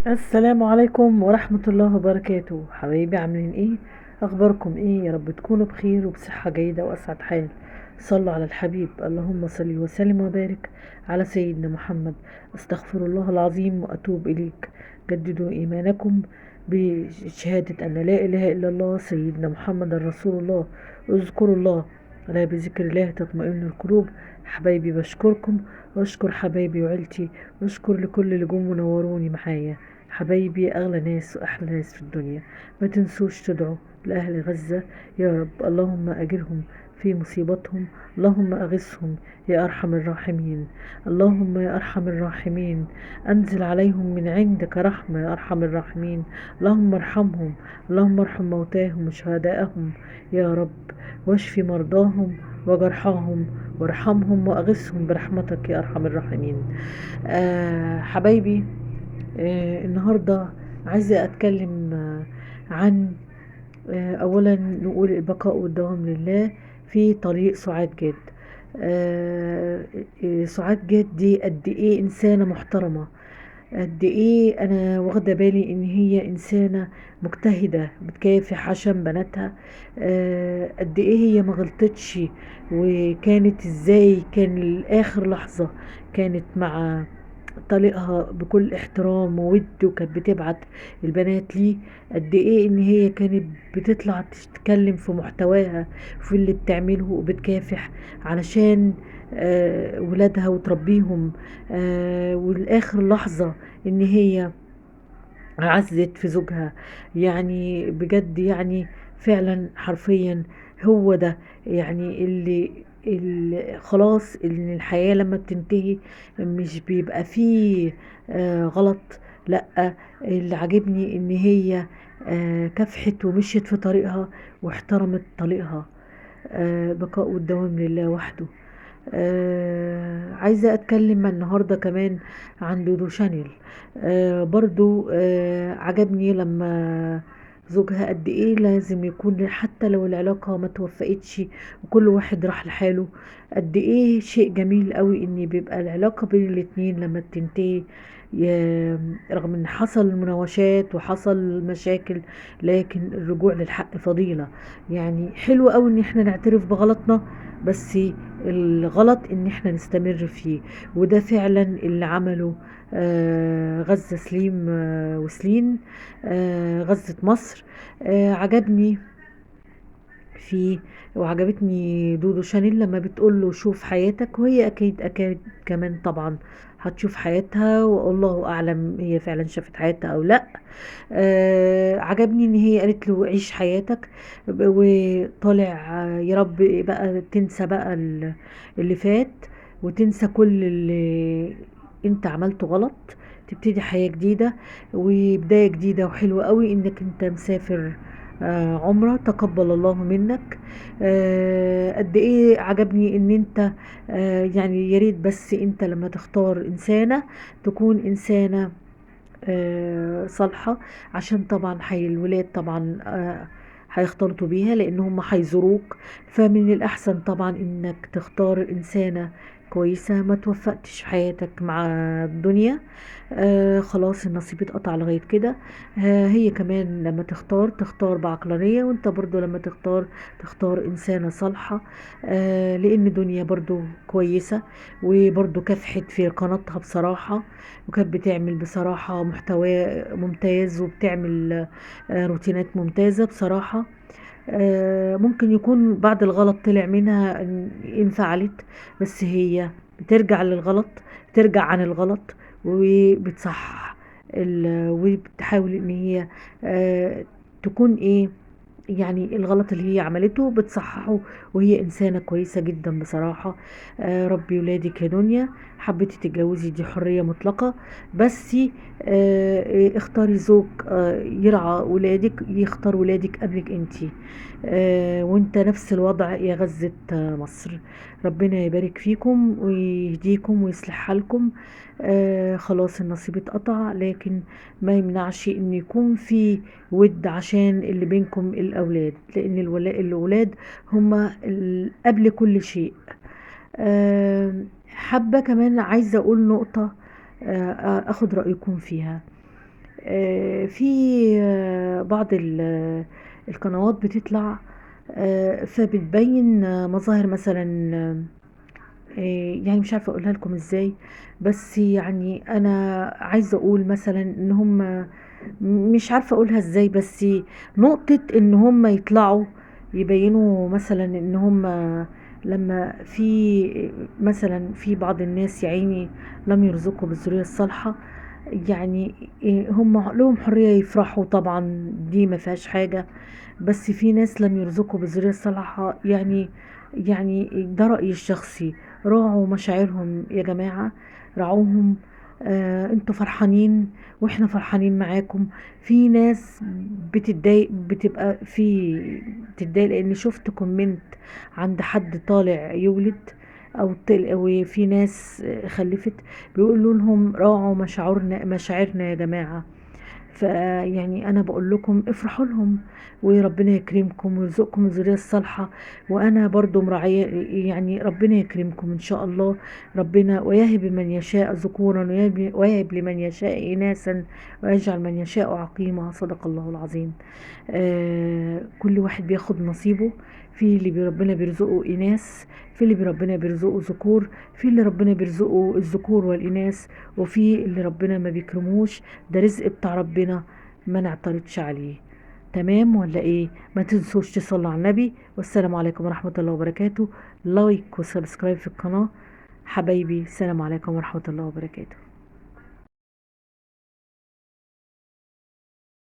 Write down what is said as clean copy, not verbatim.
السلام عليكم ورحمة الله وبركاته. حبايبي عاملين ايه؟ اخباركم ايه؟ يا رب تكونوا بخير وبصحة جيدة واسعد حال. صلوا على الحبيب. اللهم صل وسلم وبارك على سيدنا محمد. استغفر الله العظيم واتوب اليك. جددوا ايمانكم بشهادة ان لا اله الا الله سيدنا محمد رسول الله. اذكروا الله، الا بذكر الله تطمئن القلوب. حبايبي بشكركم واشكر حبايبي وعيلتي، واشكر لكل اللي جم ونوروني معايا. حبايبي أغلى ناس وأحلى ناس في الدنيا. ما تنسوش تدعوا لأهل غزة يا رب. اللهم أجرهم في مصيبتهم، اللهم أغثهم يا أرحم الراحمين. اللهم يا أرحم الراحمين أنزل عليهم من عندك رحمة يا أرحم الراحمين. اللهم ارحمهم، اللهم ارحم موتاهم وشهداءهم يا رب، واشف مرضاهم وجرحاهم، وارحمهم وأغثهم برحمتك يا أرحم الراحمين. حبايبي، النهاردة عايزة أتكلم عن أولا نقول البقاء والدوام لله في طريق سعاد جاد. سعاد جاد دي قد إيه إنسانة محترمة، قد إيه أنا واخدة بالي إن هي إنسانة مجتهدة بتكافح عشان بناتها. قد إيه هي مغلطتش، وكانت إزاي كان لآخر لحظة كانت مع طليقها بكل احترام وود، وكانت بتبعت البنات ليه. قد ايه ان هي كانت بتطلع تتكلم في محتواها في اللي بتعمله وبتكافح علشان ولادها وتربيهم. والاخر لحظة ان هي عزت في زوجها. يعني بجد، يعني فعلا حرفيا هو ده يعني اللي خلاص ان الحياة لما بتنتهي مش بيبقى فيه غلط. لا، اللي عجبني ان هي كافحت ومشيت في طريقها واحترمت طريقها. بقاء والدوام لله وحده. عايزة أتكلم النهاردة كمان عن دودو شانيل. برضو عجبني لما زوجها قد ايه لازم يكون حتى لو العلاقة ما توفقتش وكل واحد راح لحاله. قد ايه شيء جميل قوي ان بيبقى العلاقة بين الاتنين لما بتنتهي، رغم ان حصل مناوشات وحصل مشاكل، لكن الرجوع للحق فضيلة. يعني حلو قوي ان احنا نعترف بغلطنا، بس الغلط ان احنا نستمر فيه. وده فعلا اللي عمله غزة سليم وسليم، غزة مصر. عجبني فيه، وعجبتني دودو شانيل لما بتقول له شوف حياتك، وهي اكيد اكيد كمان طبعا هتشوف حياتها، والله اعلم هي فعلا شافت حياتها او لا. عجبني ان هي قالت له عيش حياتك، وطالع يا رب بقى تنسى بقى اللي فات، وتنسى كل اللي انت عملته غلط، تبتدي حياة جديدة وبداية جديدة. وحلوة قوي انك انت مسافر عمرة، تقبل الله منك. قد ايه عجبني ان انت يعني يا ريت بس انت لما تختار انسانة تكون انسانة صالحة، عشان طبعا حي الولاد طبعا هيختلطوا بيها لان هم هيزوروك. فمن الاحسن طبعا انك تختار انسانة كويسة. ما توفقتش في حياتك مع الدنيا، خلاص النصيب اتقطع لغاية كده. هي كمان لما تختار بعقلانية، وانت برضو لما تختار انسانة صالحة. لان دنيا برضو كويسة، وبرضو كافحت في قناتها بصراحة، وكانت بتعمل بصراحة محتوى ممتاز، وبتعمل روتينات ممتازة بصراحة. ممكن يكون بعد الغلط طلع منها انفعلت، بس هي بترجع للغلط، بترجع عن الغلط وبتصحح وبتحاول ان هي تكون ايه، يعني الغلط اللي هي عملته بتصححه. وهي إنسانة كويسة جدا بصراحة. ربي ولادك يا دنيا. حبيتي تتجوزي دي حرية مطلقة، بس اختاري زوج يرعى ولادك، يختار ولادك قبلك انتي. وانت نفس الوضع يا غزة مصر. ربنا يبارك فيكم ويهديكم ويصلح حالكم. خلاص النصيب اتقطع، لكن ما يمنعش ان يكون في ود عشان اللي بينكم الأولاد، لأن الأولاد هما قبل كل شيء. حابة كمان عايزة أقول نقطة أخد رأيكم فيها. في بعض القنوات بتطلع فبتبين مظاهر مثلا، يعني مش عارفة اقولها لكم ازاي. بس يعني انا عايزة اقول مثلا ان هم، مش عارفة اقولها ازاي، بس نقطة ان هم يطلعوا يبينوا مثلا ان هم لما في مثلا في بعض الناس يا عيني لم يرزقوا بالذرية الصالحة، يعني هم لهم حرية يفرحوا طبعا، دي ما فيهاش حاجة. بس في ناس لم يرزقوا بالذرية الصالحة، يعني ده رأيي الشخصي. راعوا مشاعرهم يا جماعة، راعوهم. انتوا فرحانين واحنا فرحانين معاكم. في ناس بتتضايق، بتتضايق لان شفت كومنت عند حد طالع يولد، وفي ناس خلفت، بيقولوا لهم راعوا مشاعرنا يا جماعة. فيعني انا بقول لكم افرحوا لهم، وربنا يكرمكم ويرزقكم الذرية الصالحة. وانا برضو مراعية، يعني ربنا يكرمكم ان شاء الله. ربنا ويهب من يشاء ذكورا ويهب لمن يشاء اناثا ويجعل من يشاء عقيما. صدق الله العظيم. كل واحد بياخد نصيبه. في اللي ربنا بيرزقه إناث، في اللي ربنا بيرزقه ذكور، في اللي ربنا بيرزقه الذكور والإناث، وفي اللي ربنا ما بيكرموش. ده رزق بتاع ربنا، ما نعترضش عليه. تمام ولا ايه؟ ما تنسوش تصلوا على النبي. والسلام عليكم ورحمة الله وبركاته. لايك وسبسكرايب في القناة. حبايبي السلام عليكم ورحمة الله وبركاته.